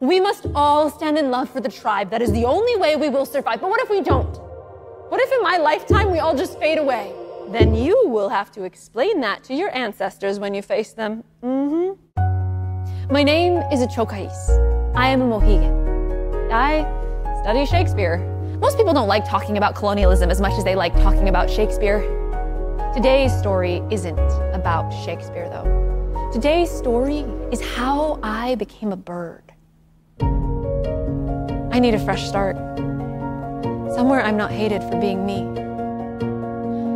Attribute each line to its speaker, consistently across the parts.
Speaker 1: We must all stand in love for the tribe. That is the only way we will survive. But what if we don't? What if in my lifetime we all just fade away? Then you will have to explain that to your ancestors when you face them. My name is Achokais. I am a Mohegan. I study Shakespeare. Most people don't like talking about colonialism as much as they like talking about Shakespeare. Today's story isn't about Shakespeare, though. Today's story is how I became a bird. I need a fresh start. Somewhere I'm not hated for being me.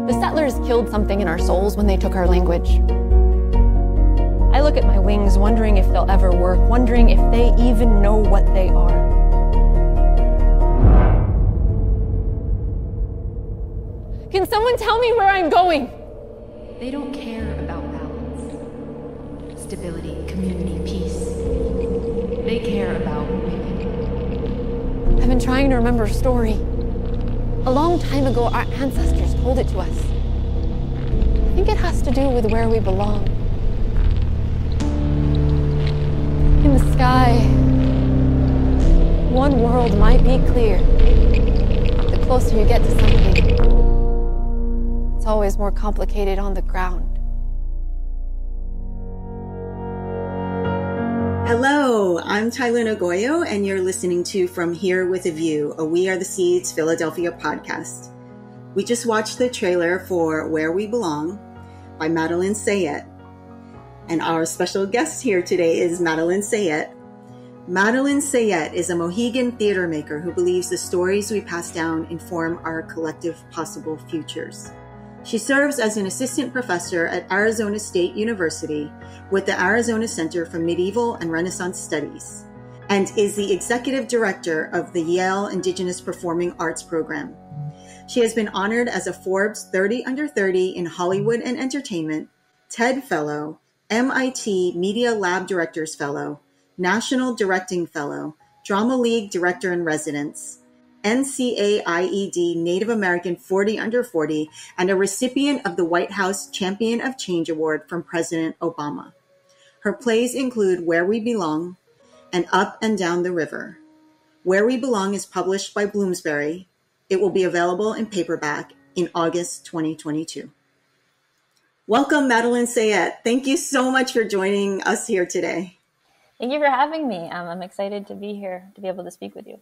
Speaker 1: The settlers killed something in our souls when they took our language. I look at my wings, wondering if they'll ever work, wondering if they even know what they are. Can someone tell me where I'm going?
Speaker 2: They don't care about balance, stability, community, peace. They care about women.
Speaker 1: I've been trying to remember a story. A long time ago, our ancestors told it to us. I think it has to do with where we belong. In the sky, one world might be clear. The closer you get to something, it's always more complicated on the ground.
Speaker 3: Hello, I'm Tailinh Agoyo, and you're listening to From Here with a View, a We Are the Seeds Philadelphia podcast. We just watched the trailer for Where We Belong by Madeline Sayet. And our special guest here today is Madeline Sayet. Madeline Sayet is a Mohegan theater maker who believes the stories we pass down inform our collective possible futures. She serves as an assistant professor at Arizona State University with the Arizona Center for Medieval and Renaissance Studies, and is the executive director of the Yale Indigenous Performing Arts Program. She has been honored as a Forbes 30 Under 30 in Hollywood and Entertainment, TED Fellow, MIT Media Lab Directors Fellow, National Directing Fellow, Drama League Director in Residence, NCAIED Native American 40 Under 40, and a recipient of the White House Champion of Change Award from President Obama. Her plays include Where We Belong and Up and Down the River. Where We Belong is published by Bloomsbury. It will be available in paperback in August 2022. Welcome, Madeline Sayet. Thank you so much for joining us here today.
Speaker 4: Thank you for having me. I'm excited to be here, to be able to speak with you.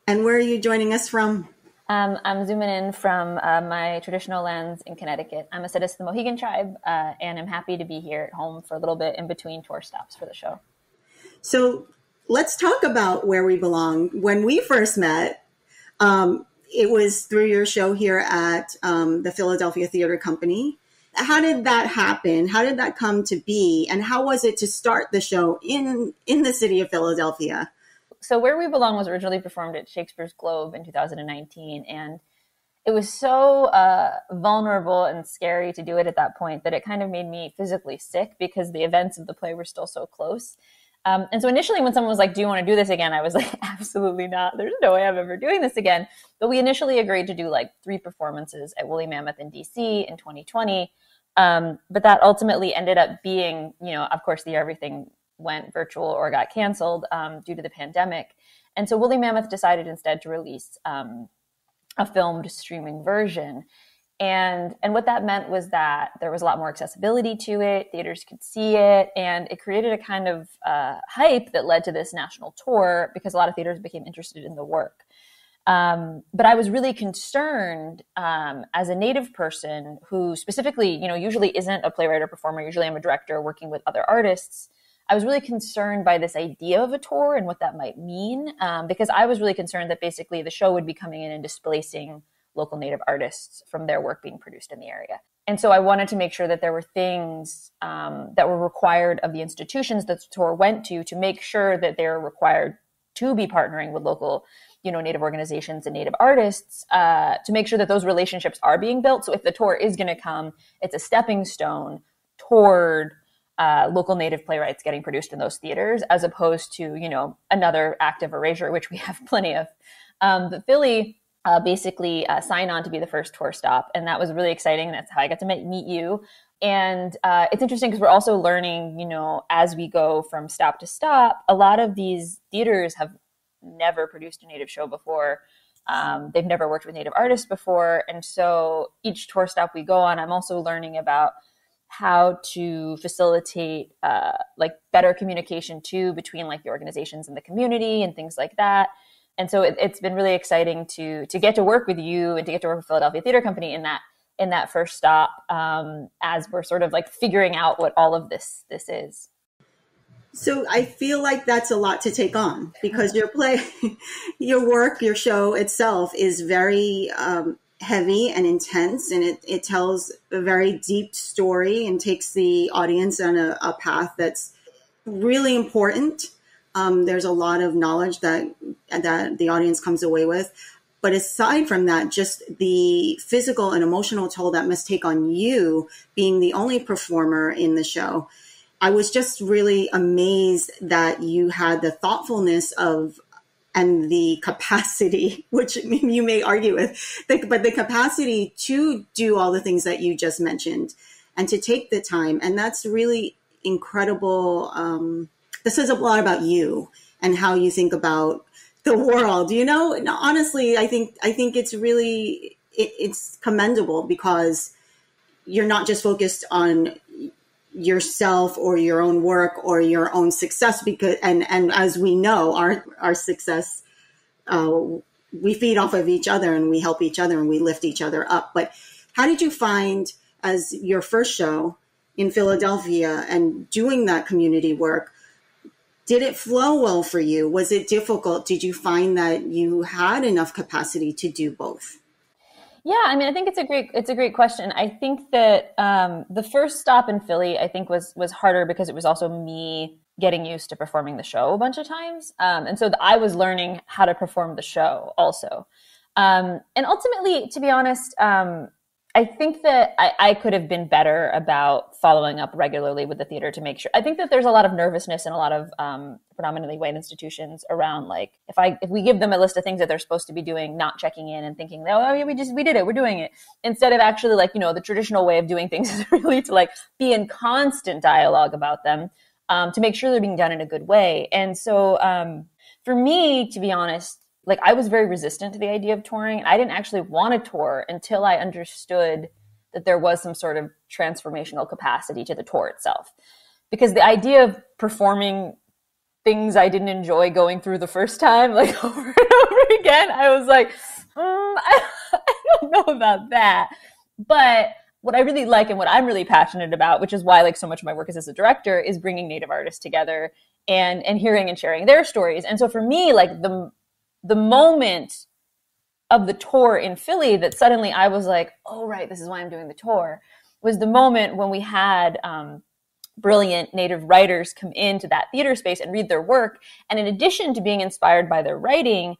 Speaker 3: And where are you joining us from?
Speaker 4: I'm zooming in from my traditional lands in Connecticut. I'm a citizen of the Mohegan tribe, and I'm happy to be here at home for a little bit in between tour stops for the show.
Speaker 3: So let's talk about Where We Belong. When we first met, it was through your show here at the Philadelphia Theater Company. How did that happen? How did that come to be? And how was it to start the show in the city of Philadelphia?
Speaker 4: So Where We Belong was originally performed at Shakespeare's Globe in 2019, and it was so vulnerable and scary to do it at that point that it kind of made me physically sick because the events of the play were still so close. And so initially when someone was like, do you want to do this again? I was like, absolutely not. There's no way I'm ever doing this again. But we initially agreed to do like 3 performances at Woolly Mammoth in DC in 2020. But that ultimately ended up being, of course, the year everything went virtual or got canceled due to the pandemic. And so Woolly Mammoth decided instead to release a filmed streaming version. And what that meant was that there was a lot more accessibility to it. Theaters could see it. And it created a kind of hype that led to this national tour because a lot of theaters became interested in the work. But I was really concerned as a Native person who specifically, usually isn't a playwright or performer. Usually I'm a director working with other artists. I was really concerned by this idea of a tour and what that might mean, because I was really concerned that basically the show would be coming in and displacing local Native artists from their work being produced in the area. And so I wanted to make sure that there were things that were required of the institutions that the tour went to make sure that they're required to be partnering with local, Native organizations and Native artists to make sure that those relationships are being built. So if the tour is going to come, it's a stepping stone toward local Native playwrights getting produced in those theaters, as opposed to, another act of erasure, which we have plenty of. But Philly basically signed on to be the first tour stop. And that was really exciting. That's how I got to meet you. And it's interesting because we're also learning, as we go from stop to stop, a lot of these theaters have never produced a Native show before. They've never worked with Native artists before. And so each tour stop we go on, I'm also learning about how to facilitate better communication too between like the organizations and the community and things like that. And so it's been really exciting to get to work with you and to get to work with Philadelphia Theater Company in that first stop, as we're sort of like figuring out what all of this is.
Speaker 3: So I feel like that's a lot to take on, because your play, your work, your show itself is very heavy and intense, and it tells a very deep story and takes the audience on a path that's really important. There's a lot of knowledge that the audience comes away with. But aside from that, just the physical and emotional toll that must take on you being the only performer in the show. I was just really amazed that you had the thoughtfulness and the capacity, which you may argue with, but the capacity to do all the things that you just mentioned and to take the time. And that's really incredible. This says a lot about you and how you think about the world. Honestly, I think it's really, it's commendable, because you're not just focused on yourself or your own work or your own success, because and as we know, our success, we feed off of each other and we help each other and we lift each other up. But how did you find, as your first show in Philadelphia and doing that community work, did it flow well for you? Was it difficult? Did you find that you had enough capacity to do both?
Speaker 4: Yeah, I mean, I think it's a great question. I think that the first stop in Philly, I think was harder because it was also me getting used to performing the show a bunch of times. And so I was learning how to perform the show also. And ultimately, to be honest, I think that I could have been better about following up regularly with the theater to make sure. I think that there's a lot of nervousness in a lot of predominantly white institutions around, like, if we give them a list of things that they're supposed to be doing, not checking in and thinking, oh yeah, we did it, we're doing it, instead of actually, like, the traditional way of doing things is really to like be in constant dialogue about them, to make sure they're being done in a good way. And so for me, to be honest, like, I was very resistant to the idea of touring. I didn't actually want to tour until I understood that there was some sort of transformational capacity to the tour itself. Because the idea of performing things I didn't enjoy going through the first time, like over and over again, I was like, I don't know about that. But what I really like and what I'm really passionate about, which is why like so much of my work is as a director, is bringing Native artists together and hearing and sharing their stories. And so for me, like the moment of the tour in Philly that suddenly I was like, oh, right, this is why I'm doing the tour, was the moment when we had brilliant Native writers come into that theater space and read their work. And in addition to being inspired by their writing,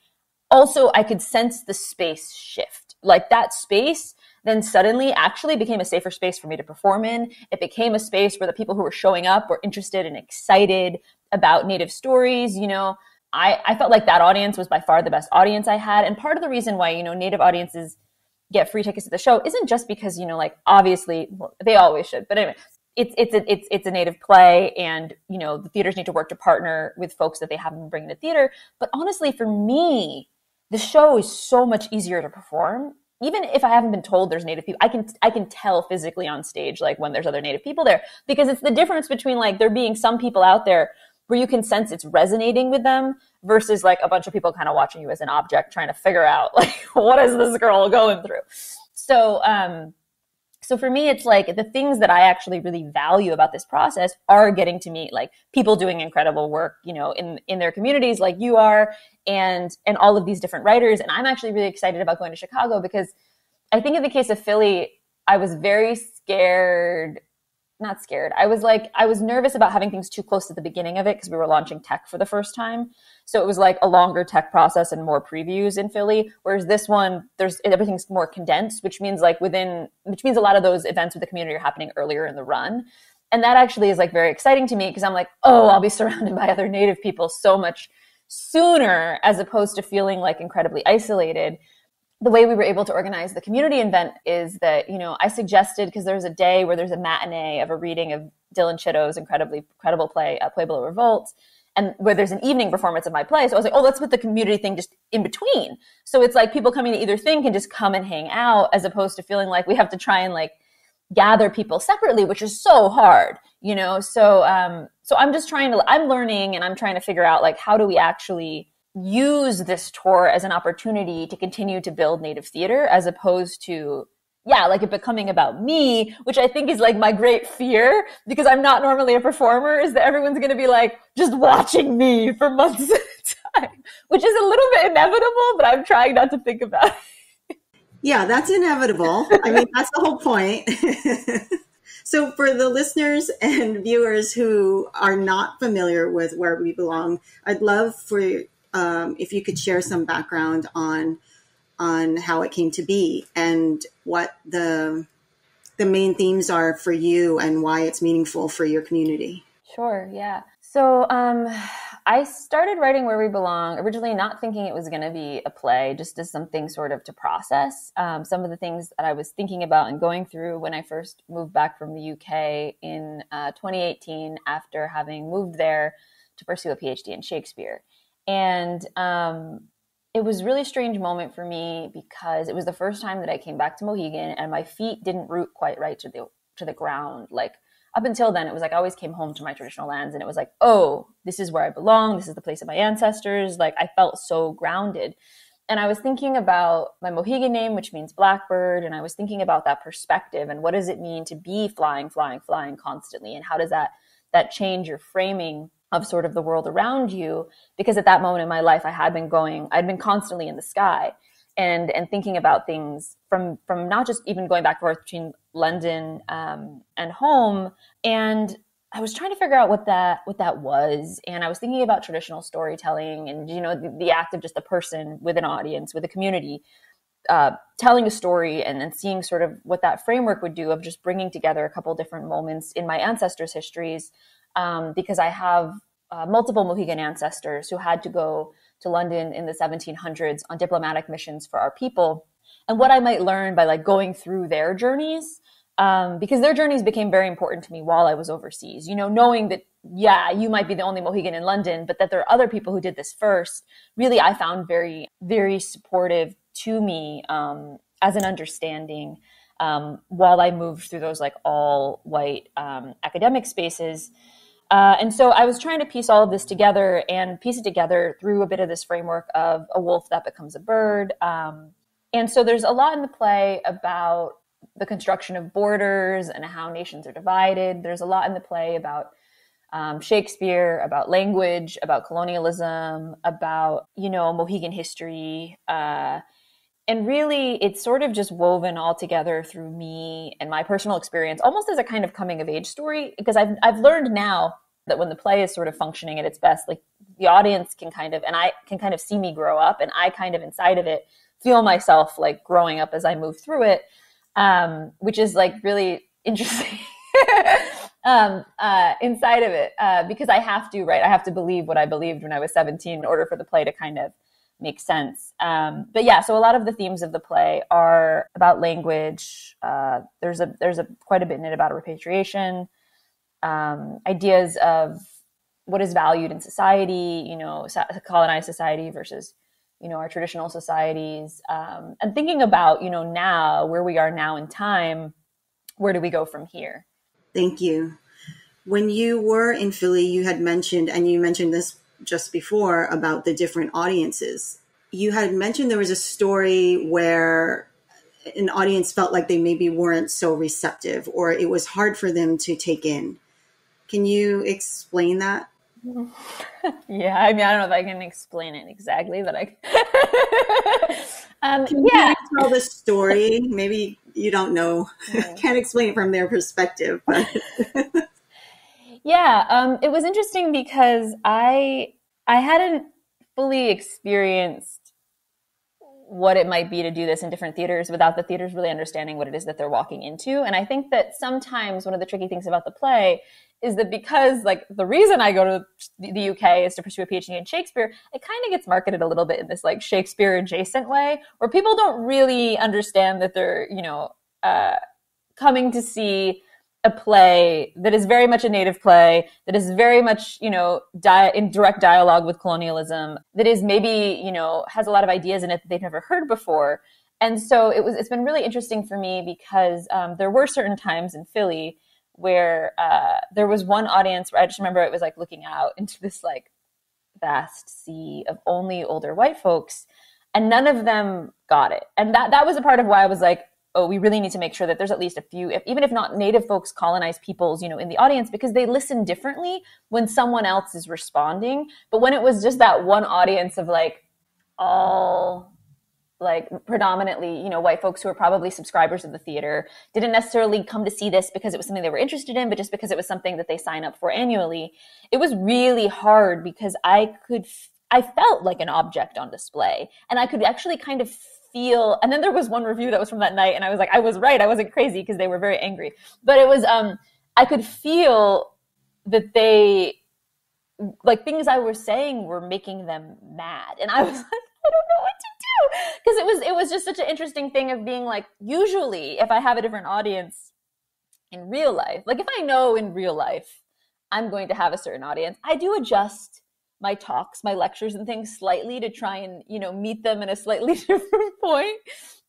Speaker 4: also I could sense the space shift. Like, that space then suddenly actually became a safer space for me to perform in. It became a space where the people who were showing up were interested and excited about Native stories. I felt like that audience was by far the best audience I had. And part of the reason why, Native audiences get free tickets to the show isn't just because, like, obviously, well, they always should. But anyway, it's a Native play, and, the theaters need to work to partner with folks that they haven't bring to theater. But honestly, for me, the show is so much easier to perform. Even if I haven't been told there's Native people, I can tell physically on stage, like, when there's other Native people there, because it's the difference between, like, there being some people out there where you can sense it's resonating with them versus like a bunch of people kind of watching you as an object trying to figure out, like, what is this girl going through? So, so for me, it's like the things that I actually really value about this process are getting to meet like people doing incredible work, in their communities like you are, and all of these different writers. And I'm actually really excited about going to Chicago, because I think in the case of Philly, I was very not scared. I was nervous about having things too close to the beginning of it, because we were launching tech for the first time. So it was like a longer tech process and more previews in Philly. Whereas this one, everything's more condensed, which means a lot of those events with the community are happening earlier in the run. And that actually is like very exciting to me, because I'm like, oh, I'll be surrounded by other Native people so much sooner, as opposed to feeling like incredibly isolated. the way we were able to organize the community event is that, I suggested, because there's a day where there's a matinee of a reading of Dylan Chitto's incredible play, Pueblo Revolt, and where there's an evening performance of my play. So I was like, oh, let's put the community thing just in between. So it's like people coming to either thing can just come and hang out, as opposed to feeling like we have to try and like gather people separately, which is so hard, So I'm just I'm learning, and I'm trying to figure out like, how do we actually use this tour as an opportunity to continue to build Native theater, as opposed to, like it becoming about me, which I think is like my great fear, because I'm not normally a performer, is that everyone's going to be like just watching me for months at a time, which is a little bit inevitable, but I'm trying not to think about it.
Speaker 3: Yeah, that's inevitable. I mean, that's the whole point. So for the listeners and viewers who are not familiar with Where We Belong, I'd love for if you could share some background on how it came to be and what the main themes are for you and why it's meaningful for your community.
Speaker 4: Sure, yeah. So I started writing Where We Belong originally not thinking it was going to be a play, just as something sort of to process some of the things that I was thinking about and going through when I first moved back from the UK in 2018, after having moved there to pursue a PhD in Shakespeare. And it was a really strange moment for me, because it was the first time that I came back to Mohegan and my feet didn't root quite right to the ground. Like, up until then, it was like I always came home to my traditional lands, and it was like, oh, this is where I belong. This is the place of my ancestors. Like, I felt so grounded. And I was thinking about my Mohegan name, which means blackbird. And I was thinking about that perspective and what does it mean to be flying constantly? And how does that change your framing of sort of the world around you? Because at that moment in my life, I'd been constantly in the sky and thinking about things from not just even going back and forth between London and home. And I was trying to figure out what that was. And I was thinking about traditional storytelling and, the act of just a person with an audience, with a community, telling a story and then seeing sort of what that framework would do of just bringing together a couple different moments in my ancestors' histories. Because I have multiple Mohegan ancestors who had to go to London in the 1700s on diplomatic missions for our people, and what I might learn by like going through their journeys, because their journeys became very important to me while I was overseas. Knowing that, you might be the only Mohegan in London, but that there are other people who did this first, really I found very, very supportive to me as an understanding while I moved through those like all white academic spaces. And so I was trying to piece all of this together and piece it together through a bit of this framework of a wolf that becomes a bird. And so there's a lot in the play about the construction of borders and how nations are divided. There's a lot in the play about Shakespeare, about language, about colonialism, about, Mohegan history. And really, it's sort of just woven all together through me and my personal experience, almost as a kind of coming of age story, because I've learned now that when the play is sort of functioning at its best, like the audience can and I can kind of see me grow up, and I kind of inside of it feel myself like growing up as I move through it, which is like really interesting inside of it, because I have to believe what I believed when I was 17 in order for the play to kind of make sense. But yeah, so a lot of the themes of the play are about language. There's quite a bit in it about repatriation, ideas of what is valued in society, colonized society versus, our traditional societies, and thinking about, now where we are now in time, where do we go from here?
Speaker 3: Thank you. When you were in Philly, you had mentioned, and you mentioned this just before, about the different audiences. You had mentioned there was a story where an audience felt like they maybe weren't so receptive, or it was hard for them to take in. Can you explain that?
Speaker 4: Yeah, I mean, I don't know if I can explain it exactly, but I
Speaker 3: can you tell the story? Maybe you don't know, can't explain it from their perspective, but
Speaker 4: yeah, it was interesting because I hadn't fully experienced what it might be to do this in different theaters without the theaters really understanding what it is that they're walking into. And I think that sometimes one of the tricky things about the play is that because like the reason I go to the UK is to pursue a PhD in Shakespeare, it kind of gets marketed a little bit in this like Shakespeare adjacent way where people don't really understand that they're, coming to see a play that is very much a native play, that is very much, in direct dialogue with colonialism, that is maybe, has a lot of ideas in it that they've never heard before. And so it's been really interesting for me because there were certain times in Philly where there was one audience where I just remember it was like looking out into this like vast sea of only older white folks, and none of them got it. And that was a part of why I was like, oh, we really need to make sure that there's at least a few, even if not native folks, colonized peoples, in the audience, because they listen differently when someone else is responding. But when it was just that one audience of like all like predominantly, white folks who are probably subscribers of the theater, didn't necessarily come to see this because it was something they were interested in, but just because it was something that they sign up for annually, it was really hard because I felt like an object on display, and I could actually kind of feel, and then there was one review that was from that night, and I was like, I was right, I wasn't crazy, because they were very angry. But it was, I could feel that they, like, things I was saying were making them mad. And I was like, I don't know what to do. Because it was just such an interesting thing of being like, usually if I have a different audience in real life, like if I know in real life I'm going to have a certain audience, I do adjust my talks, my lectures and things slightly to try and, meet them in a slightly different point.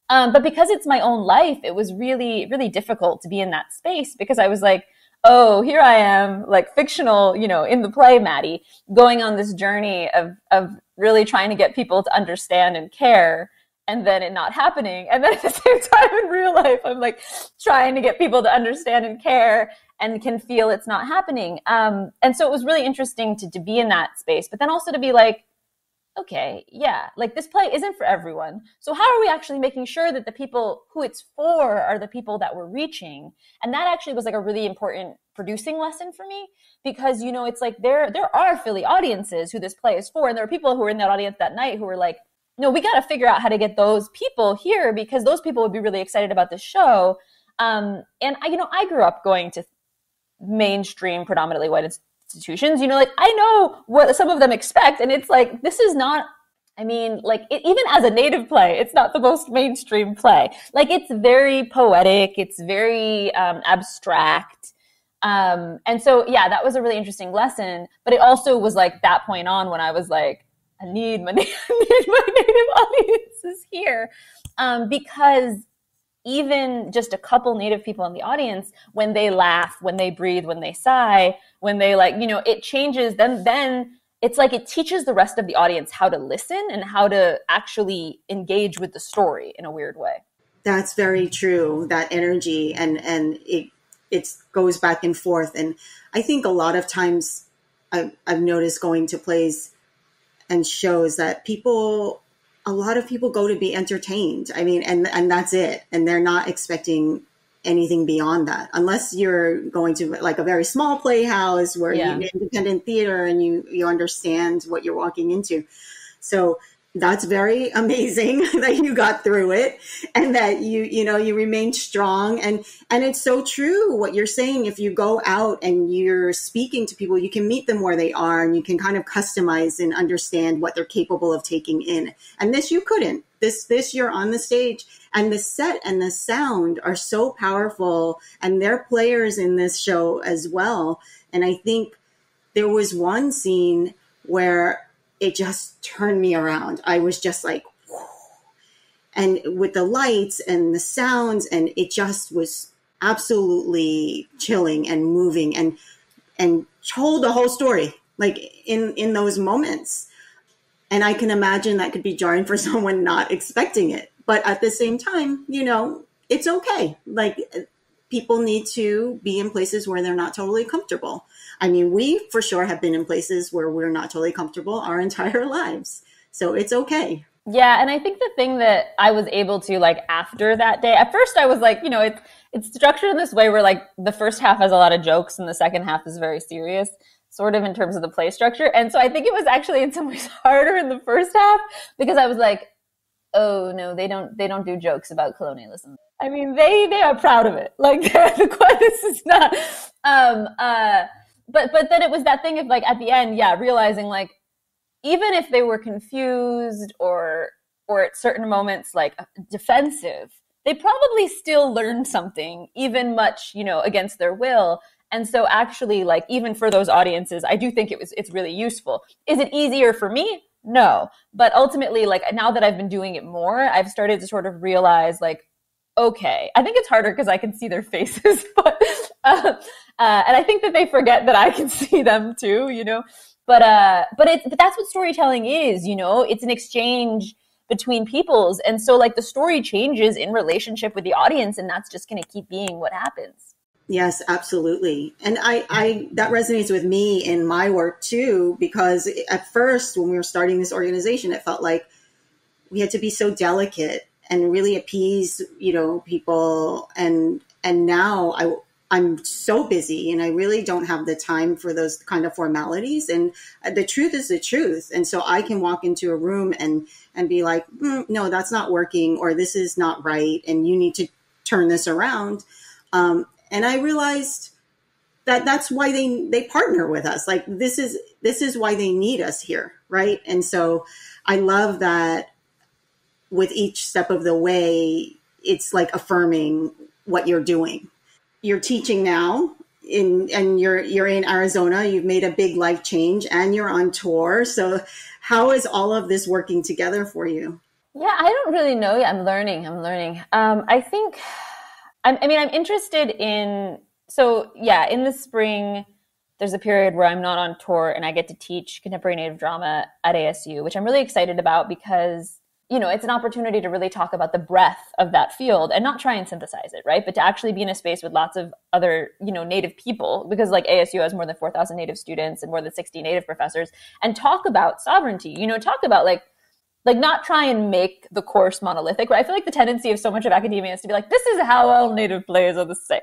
Speaker 4: But because it's my own life, it was really, really difficult to be in that space because I was like, oh, here I am, like fictional, in the play, Maddie, going on this journey of really trying to get people to understand and care, and then it not happening. And then at the same time in real life, I'm like trying to get people to understand and care and can feel it's not happening. And so it was really interesting to be in that space, but then also to be like, okay, yeah, like this play isn't for everyone. So how are we actually making sure that the people who it's for are the people that we're reaching? And that actually was like a really important producing lesson for me because, it's like there are Philly audiences who this play is for. And there are people who were in that audience that night who were like, no, we got to figure out how to get those people here because those people would be really excited about the show. And I grew up going to mainstream, predominantly white institutions, like I know what some of them expect. And it's like, this is not, even as a native play, it's not the most mainstream play. Like it's very poetic. It's very abstract. And so, yeah, that was a really interesting lesson. But it also was like that point on when I was like, I need my native audiences here. Because even just a couple native people in the audience, when they laugh, when they breathe, when they sigh, when they it changes, then it's like it teaches the rest of the audience how to listen and how to actually engage with the story in a weird way.
Speaker 3: That's very true, that energy, and it goes back and forth. And I think a lot of times I've noticed going to plays and shows that a lot of people go to be entertained. And that's it. And they're not expecting anything beyond that, unless you're going to like a very small playhouse where you're independent theater and you understand what you're walking into. So that's very amazing that you got through it and that you remained strong. And it's so true what you're saying. If you go out and you're speaking to people, you can meet them where they are and you can kind of customize and understand what they're capable of taking in. And this you couldn't. This you're on the stage, and the set and the sound are so powerful, and they're players in this show as well. And I think there was one scene where it just turned me around. I was just like, whew. And with the lights and the sounds, and it just was absolutely chilling and moving and told the whole story, like in those moments. And I can imagine that could be jarring for someone not expecting it. But at the same time, it's okay. Like people need to be in places where they're not totally comfortable. We for sure have been in places where we're not totally comfortable our entire lives. So it's okay.
Speaker 4: Yeah. And I think the thing that I was able to like after that day, at first I was like, it's structured in this way where like the first half has a lot of jokes and the second half is very serious, sort of in terms of the play structure. And so I think it was actually in some ways harder in the first half because I was like, oh no, they don't do jokes about colonialism. I mean, they are proud of it. Like, this is not, but then it was that thing of like, at the end, yeah, realizing like, even if they were confused or at certain moments, like defensive, they probably still learned something, even much, against their will. And so actually, like, even for those audiences, I do think it's really useful. Is it easier for me? No. But ultimately, like, now that I've been doing it more, I've started to sort of realize, like, okay, I think it's harder because I can see their faces, but and I think that they forget that I can see them too, But that's what storytelling is, it's an exchange between peoples. And so like the story changes in relationship with the audience, and that's just going to keep being what happens.
Speaker 3: Yes, absolutely. And I that resonates with me in my work too, because at first when we were starting this organization, it felt like we had to be so delicate and really appease, people. And now I'm so busy and I really don't have the time for those kind of formalities. And the truth is the truth. And so I can walk into a room and be like, no, that's not working, or this is not right, and you need to turn this around. And I realized that that's why they partner with us. Like, this is why they need us here. Right. And so I love that with each step of the way, it's like affirming what you're doing. You're teaching now and you're in Arizona. You've made a big life change and you're on tour. So how is all of this working together for you?
Speaker 4: Yeah, I don't really know. I'm learning. I think, I'm interested in, in the spring, there's a period where I'm not on tour and I get to teach contemporary Native drama at ASU, which I'm really excited about because it's an opportunity to really talk about the breadth of that field and not try and synthesize it, right? But to actually be in a space with lots of other, Native people, because like ASU has more than 4,000 Native students and more than 60 Native professors, and talk about sovereignty, talk about like not try and make the course monolithic, right? I feel like the tendency of so much of academia is to be like, this is how all Native plays are the same.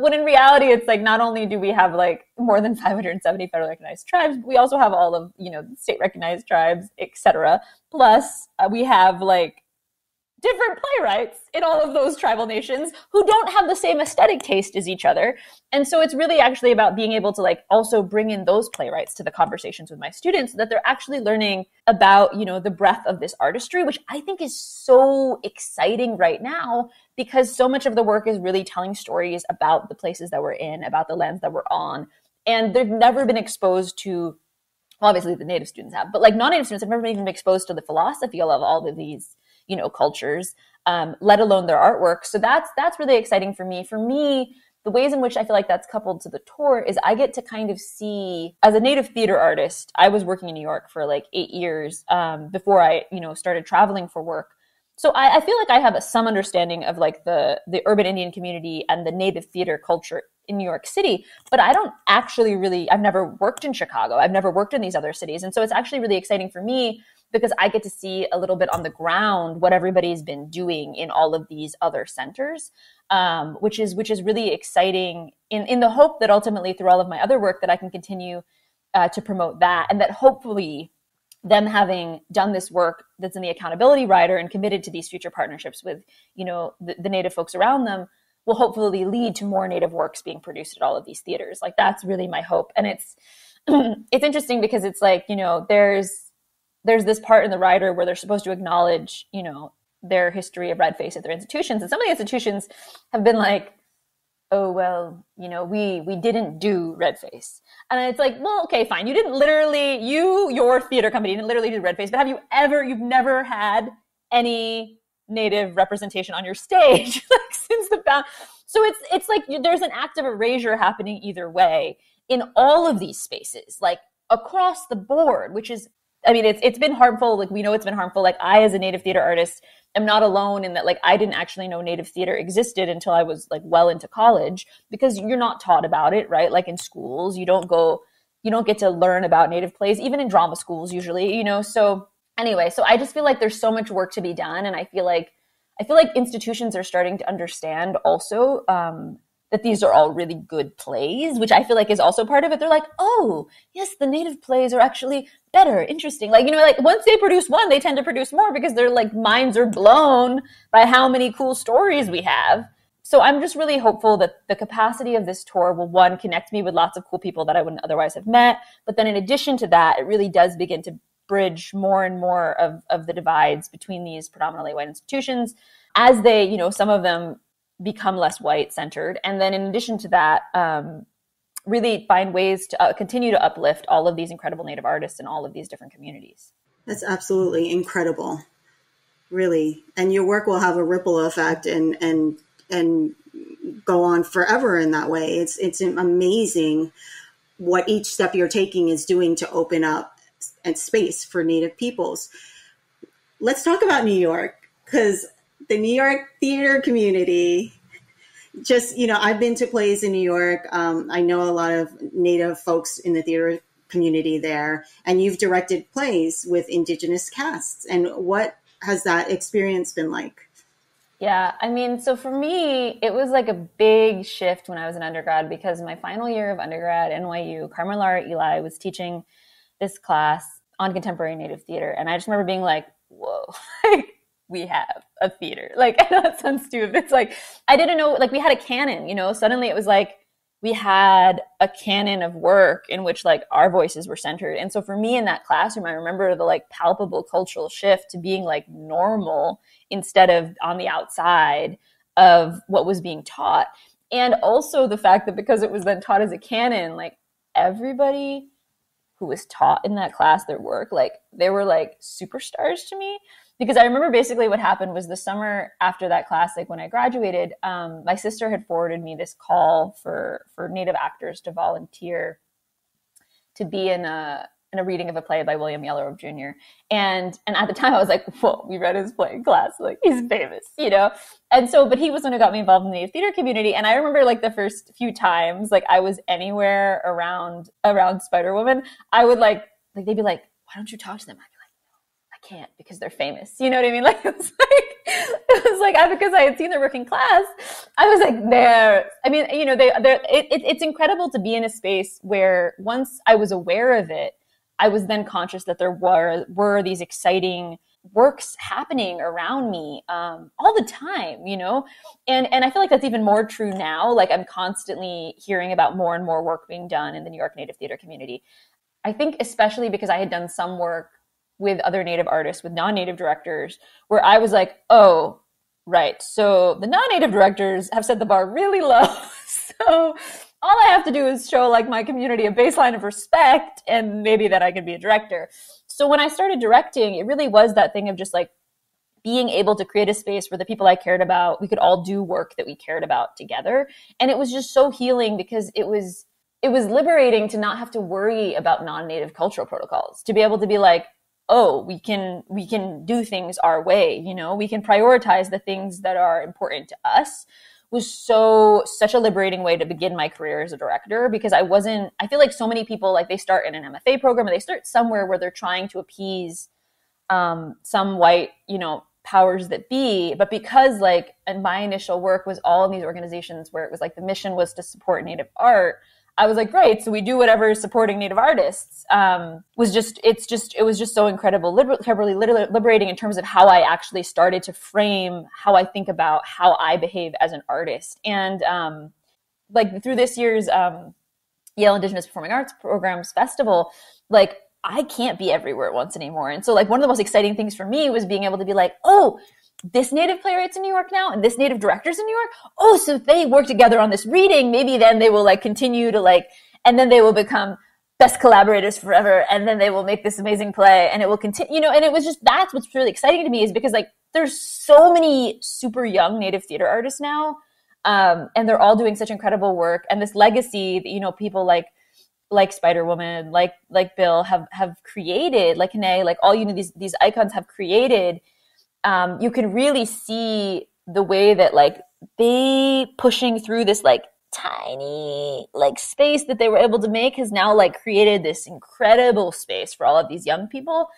Speaker 4: When in reality, it's like, not only do we have like more than 570 federally recognized tribes, but we also have all of, state recognized tribes, etc. Plus we have like different playwrights in all of those tribal nations who don't have the same aesthetic taste as each other. And so it's really actually about being able to like also bring in those playwrights to the conversations with my students so that they're actually learning about, the breadth of this artistry, which I think is so exciting right now because so much of the work is really telling stories about the places that we're in, about the lands that we're on. And they've never been exposed to, well, obviously the Native students have, but like non-Native students have never even been exposed to the philosophy of all of these cultures, let alone their artwork. So that's really exciting for me. For me, the ways in which I feel like that's coupled to the tour is I get to kind of see, as a Native theater artist, I was working in New York for like 8 years before I, started traveling for work. So I feel like I have some understanding of like the urban Indian community and the Native theater culture in New York City, but I don't actually really, I've never worked in Chicago. I've never worked in these other cities. And so it's actually really exciting for me because I get to see a little bit on the ground what everybody's been doing in all of these other centers, which is really exciting in the hope that ultimately through all of my other work that I can continue to promote that, and that hopefully them having done this work that's in the accountability rider and committed to these future partnerships with, the Native folks around them will hopefully lead to more Native works being produced at all of these theaters. Like, that's really my hope. And it's interesting because it's like, there's this part in the rider where they're supposed to acknowledge, their history of red face at their institutions. And some of the institutions have been like, oh, well, we didn't do red face. And it's like, well, okay, fine. You didn't literally, your theater company didn't literally do red face, but you've never had any Native representation on your stage like since the found. So it's like there's an active erasure happening either way in all of these spaces, like across the board, which is, it's been harmful. Like, we know it's been harmful. Like, I, as a Native theater artist, am not alone in that, like, I didn't actually know Native theater existed until I was like well into college, because you're not taught about it, right? Like in schools, you don't get to learn about Native plays, even in drama schools usually, So anyway, so I just feel like there's so much work to be done. And I feel like institutions are starting to understand also, that these are all really good plays, which I feel like is also part of it. They're like, oh, yes, the Native plays are actually better, interesting. Like, like once they produce one, they tend to produce more because their like minds are blown by how many cool stories we have. So I'm just really hopeful that the capacity of this tour will, one, connect me with lots of cool people that I wouldn't otherwise have met. But then in addition to that, it really does begin to bridge more and more of the divides between these predominantly white institutions as they, some of them become less white centered. And then in addition to that, really find ways to continue to uplift all of these incredible Native artists in all of these different communities.
Speaker 3: That's absolutely incredible, really. And your work will have a ripple effect and go on forever in that way. It's amazing what each step you're taking is doing to open up and space for Native peoples. Let's talk about New York, because the New York theater community, just, I've been to plays in New York. I know a lot of Native folks in the theater community there, and you've directed plays with Indigenous casts. And what has that experience been like?
Speaker 4: Yeah, I mean, so for me, it was like a big shift when I was an undergrad, because my final year of undergrad at NYU, Carmen Lara Eli was teaching this class on contemporary Native theater. And I just remember being like, whoa, we have a theater. Like, I know it sounds stupid. It's like, I didn't know, like we had a canon, suddenly it was like, we had a canon of work in which like our voices were centered. And so for me in that classroom, I remember the like palpable cultural shift to being like normal instead of on the outside of what was being taught. And also the fact that because it was then taught as a canon, like everybody who was taught in that class their work, like they were like superstars to me. Because I remember basically what happened was the summer after that class, like when I graduated, my sister had forwarded me this call for Native actors to volunteer to be in a reading of a play by William Yellow Jr. And at the time I was like, whoa, we read his play in class. Like, he's famous, And so, but he was one who got me involved in the Native theater community. And I remember like the first few times, like I was anywhere around Spider-Woman, I would like they'd be like, why don't you talk to them? I'd be like, no, I can't because they're famous. You know what I mean? Like, it was like because I had seen their work in class, I was like, it's incredible to be in a space where once I was aware of it, I was then conscious that there were these exciting works happening around me all the time, and I feel like that's even more true now. Like I'm constantly hearing about more and more work being done in the New York Native theater community. I think especially because I had done some work with other Native artists, with non-Native directors, where I was like, oh, right. So the non-Native directors have set the bar really low. So all I have to do is show like my community a baseline of respect, and maybe that I can be a director. So when I started directing, it really was that thing of just like being able to create a space where the people I cared about, we could all do work that we cared about together. And it was just so healing because it was liberating to not have to worry about non-Native cultural protocols, to be able to be like, oh, we can do things our way, we can prioritize the things that are important to us, was such a liberating way to begin my career as a director, because I feel like so many people, like they start in an MFA program or they start somewhere where they're trying to appease some white, powers that be. But because like my initial work was all in these organizations where it was like the mission was to support Native art, I was like, great. So we do whatever is supporting Native artists. It was just so incredibly liberating in terms of how I actually started to frame how I think about how I behave as an artist. And like through this year's Yale Indigenous Performing Arts Programs Festival, like I can't be everywhere at once anymore. And so like one of the most exciting things for me was being able to be like, oh, this Native playwright's in New York now, and this Native director's in New York. Oh, so if they work together on this reading, maybe then they will like continue to like, and then they will become best collaborators forever. And then they will make this amazing play and it will continue, and it was just, that's what's really exciting to me, is because like there's so many super young Native theater artists now. And they're all doing such incredible work. And this legacy that, people like Spider-Woman, like Bill have created, like Hene, like all, these icons have created. You can really see the way that like they pushing through this like tiny like space that they were able to make has now like created this incredible space for all of these young people.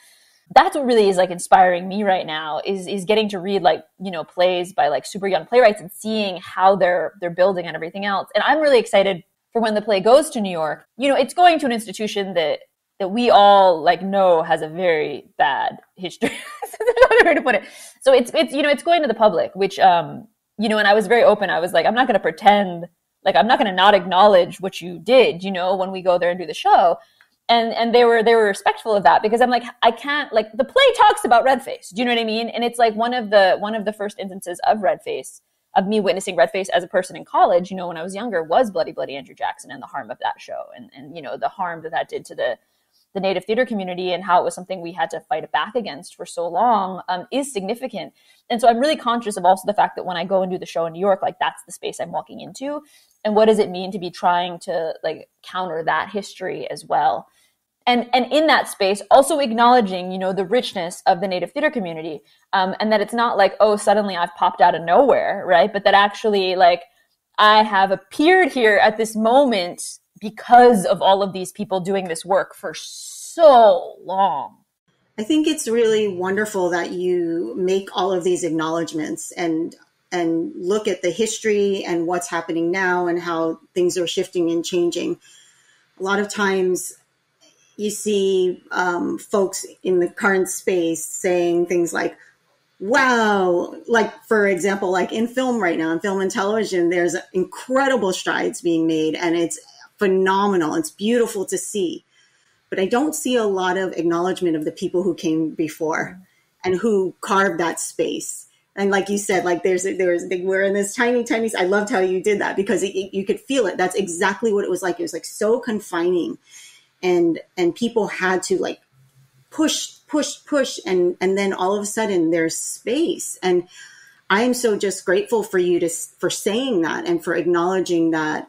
Speaker 4: That's what really is like inspiring me right now is getting to read like, plays by like super young playwrights and seeing how they're building and everything else. And I'm really excited for when the play goes to New York. It's going to an institution that that we all like know has a very bad history. That's another way to put it. So it's it's going to the public, which and I was very open. I was like, I'm not going to pretend, like I'm not going to not acknowledge what you did, when we go there and do the show. And they were respectful of that, because I'm like, I can't, like, the play talks about redface. Do you know what I mean? And it's like one of the first instances of redface, of me witnessing redface as a person in college, when I was younger, was Bloody Bloody Andrew Jackson and the harm of that show, and the harm that did to the Native theater community, and how it was something we had to fight back against for so long, is significant. And so I'm really conscious of also the fact that when I go and do the show in New York, like, that's the space I'm walking into. And what does it mean to be trying to, like, counter that history as well? And in that space, also acknowledging, the richness of the Native theater community, and that it's not like, oh, suddenly I've popped out of nowhere, right? But that actually, like, I have appeared here at this moment because of all of these people doing this work for so long.
Speaker 3: I think it's really wonderful that you make all of these acknowledgments and look at the history and what's happening now and how things are shifting and changing. A lot of times you see folks in the current space saying things like, wow, like, for example, like in film right now, in film and television, there's incredible strides being made, and it's phenomenal. It's beautiful to see. But I don't see a lot of acknowledgement of the people who came before and who carved that space. And like you said, like we're in this tiny, I loved how you did that, because you could feel it. That's exactly what it was like. It was like so confining. And people had to, like, push. And then all of a sudden there's space. And I am so just grateful for you for saying that, and for acknowledging that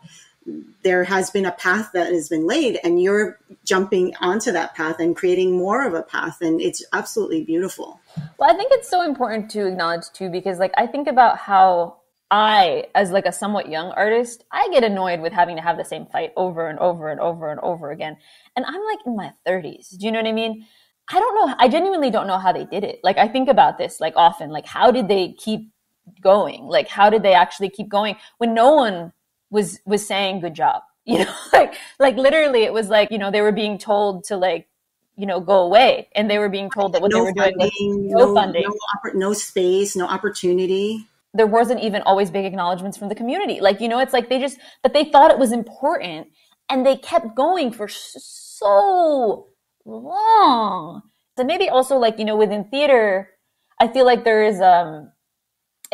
Speaker 3: there has been a path that has been laid, and you're jumping onto that path and creating more of a path. And it's absolutely beautiful.
Speaker 4: Well, I think it's so important to acknowledge too, because, like, I think about how I, as, like, a somewhat young artist, I get annoyed with having to have the same fight over and over and over and over again. And I'm, like, in my 30s. Do you know what I mean? I don't know. I genuinely don't know how they did it. Like, I think about this, like, often, like, how did they keep going? Like, how did they actually keep going when no one was saying good job? Like literally it was like, they were being told to, like, go away. And they were being told that what they were doing was no funding,
Speaker 3: no space, no opportunity.
Speaker 4: There wasn't even always big acknowledgments from the community. Like, it's like but they thought it was important, and they kept going for so long. So maybe also, like, within theater, I feel like there is,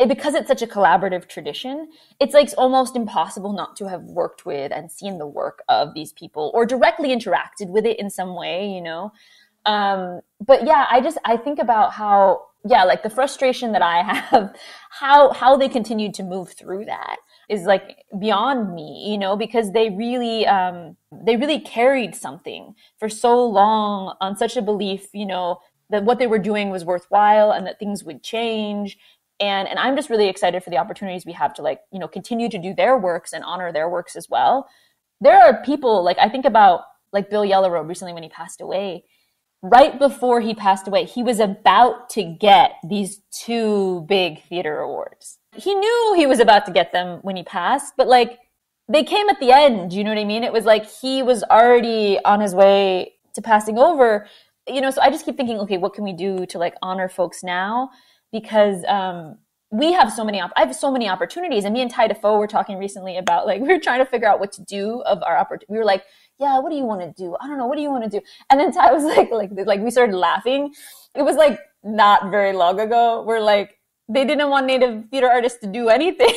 Speaker 4: because it's such a collaborative tradition, it's, like, almost impossible not to have worked with and seen the work of these people, or directly interacted with it in some way, But yeah, I think about how, yeah, like, the frustration that I have, how they continued to move through that is, like, beyond me, because they really carried something for so long on such a belief, that what they were doing was worthwhile and that things would change. And I'm just really excited for the opportunities we have to, like, continue to do their works and honor their works as well. There are people, like, I think about, like, Bill Yellowrobe recently when he passed away. Right before he passed away, he was about to get these 2 big theater awards. He knew he was about to get them when he passed, but, like, they came at the end. You know what I mean? It was like he was already on his way to passing over, so I just keep thinking, okay, what can we do to, like, honor folks now? Because we have I have so many opportunities. And me and Ty Defoe were talking recently about, like, we were trying to figure out what to do of our opportunity. We were like, yeah, what do you want to do? I don't know. What do you want to do? And then Ty was like we started laughing. It was, like, not very long ago. We're like, they didn't want Native theater artists to do anything.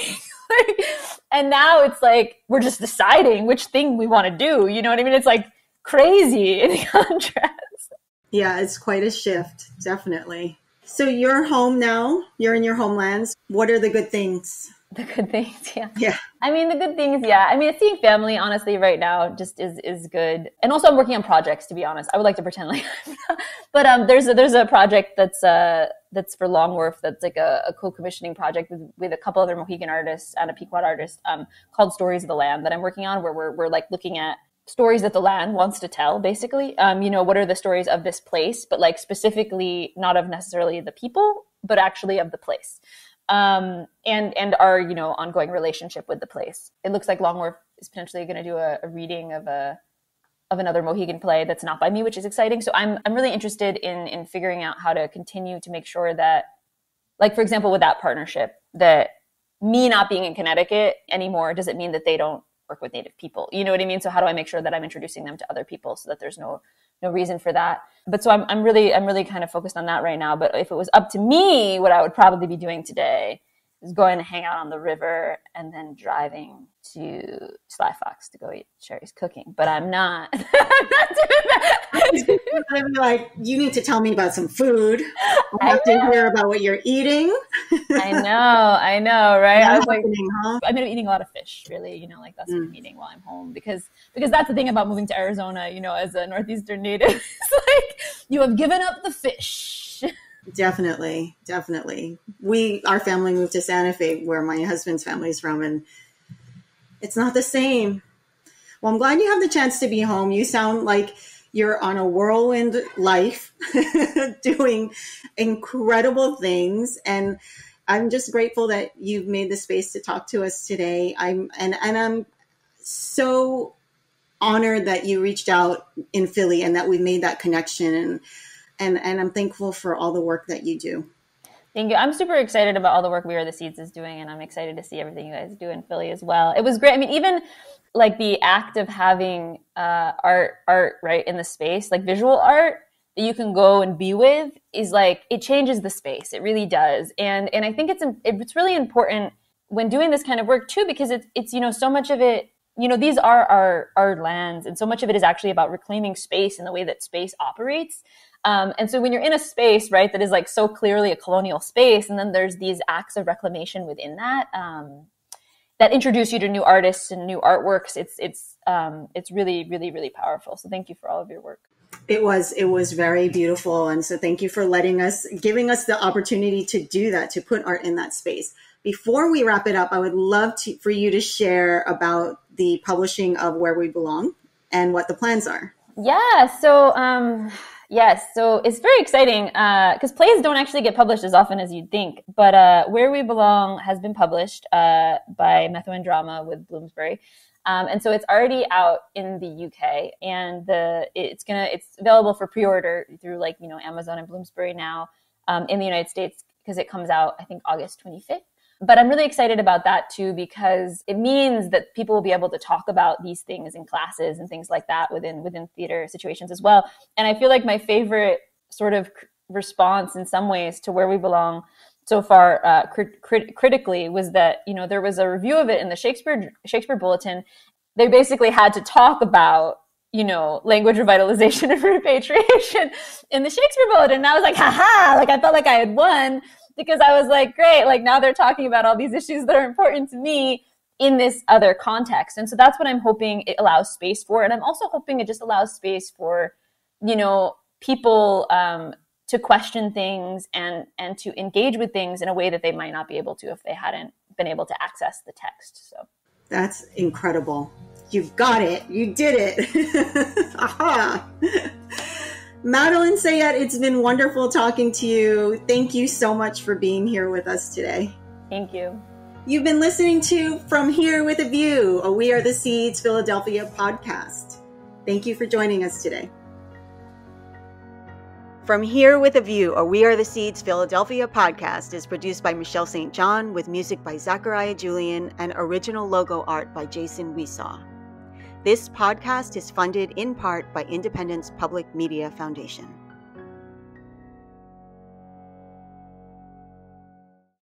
Speaker 4: And now it's like, we're just deciding which thing we want to do. You know what I mean? It's, like, crazy in contrast.
Speaker 3: Yeah, it's quite a shift. Definitely. So you're home now. You're in your homelands. What are the good things?
Speaker 4: The good things, yeah.
Speaker 3: Yeah.
Speaker 4: I mean, the good things, yeah. I mean, seeing family, honestly, right now just is good. And also I'm working on projects, to be honest. I would like to pretend like but there's a project that's for Longwharf, that's, like, a co-commissioning project with a couple other Mohegan artists and a Pequot artist called Stories of the Land that I'm working on, where we're like looking at stories that the land wants to tell, basically. What are the stories of this place, but, like, specifically not of necessarily the people, but actually of the place. And our, ongoing relationship with the place. It looks like Longwharf is potentially going to do a reading of another Mohegan play that's not by me, which is exciting. So I'm really interested in figuring out how to continue to make sure that, like, for example, with that partnership, that me not being in Connecticut anymore doesn't mean that they don't work with Native people. You know what I mean? So how do I make sure that I'm introducing them to other people so that there's no reason for that? But so I'm really kind of focused on that right now. But if it was up to me, what I would probably be doing today is going to hang out on the river and then driving to Sly Fox to go eat Sherry's cooking. But I'm not. I'm not doing that.
Speaker 3: I'm like, you need to tell me about some food. I have to hear about what you're eating.
Speaker 4: I know, right? I was like,
Speaker 3: huh?
Speaker 4: I've been eating a lot of fish, really. You know, like that's what I'm eating while I'm home because that's the thing about moving to Arizona. You know, as a Northeastern native, it's like you have given up the fish.
Speaker 3: Definitely. Our family moved to Santa Fe, where my husband's family is from, and it's not the same. Well, I'm glad you have the chance to be home. You sound like you're on a whirlwind life, doing incredible things, and I'm just grateful that you've made the space to talk to us today. I'm so honored that you reached out in Philly and that we made that connection, and I'm thankful for all the work that you do.
Speaker 4: Thank you. I'm super excited about all the work We Are the Seeds is doing, and I'm excited to see everything you guys do in Philly as well. It was great. I mean, even like the act of having art right in the space, like visual art that you can go and be with, is like, it changes the space. It really does. And I think it's really important when doing this kind of work too, because it's you know, so much of it, you know, these are our lands, and so much of it is actually about reclaiming space and the way that space operates. And so when you're in a space, right, that is like so clearly a colonial space, and then there's these acts of reclamation within that, that introduce you to new artists and new artworks, it's really, really, really powerful. So thank you for all of your work.
Speaker 3: It was very beautiful. And so thank you for giving us the opportunity to do that, to put art in that space. Before we wrap it up, I would love for you to share about the publishing of Where We Belong and what the plans are.
Speaker 4: Yeah. So, yes. So it's very exciting because plays don't actually get published as often as you'd think. But Where We Belong has been published by Metho and Drama with Bloomsbury. And so it's already out in the UK, and it's available for pre-order through Amazon and Bloomsbury now in the United States, because it comes out, I think, August 25th. But I'm really excited about that too, because it means that people will be able to talk about these things in classes and things like that within theater situations as well. And I feel like my favorite sort of response in some ways to Where We Belong so far critically was that, there was a review of it in the Shakespeare Bulletin. They basically had to talk about, language revitalization and repatriation in the Shakespeare Bulletin. And I was like, haha, I felt like I had won, because I was like, great, now they're talking about all these issues that are important to me in this other context. And so that's what I'm hoping it allows space for. And I'm also hoping it just allows space for, people to question things and to engage with things in a way that they might not be able to if they hadn't been able to access the text. So
Speaker 3: that's incredible. You've got it. You did it. Aha. Madeline Sayet, it's been wonderful talking to you. Thank you so much for being here with us today.
Speaker 4: Thank you.
Speaker 3: You've been listening to From Here with a View, a We Are the Seeds Philadelphia podcast. Thank you for joining us today. From Here with a View, a We Are the Seeds Philadelphia podcast is produced by Michelle St. John with music by Zachariah Julian and original logo art by Jason Weesaw. This podcast is funded in part by Independence Public Media Foundation.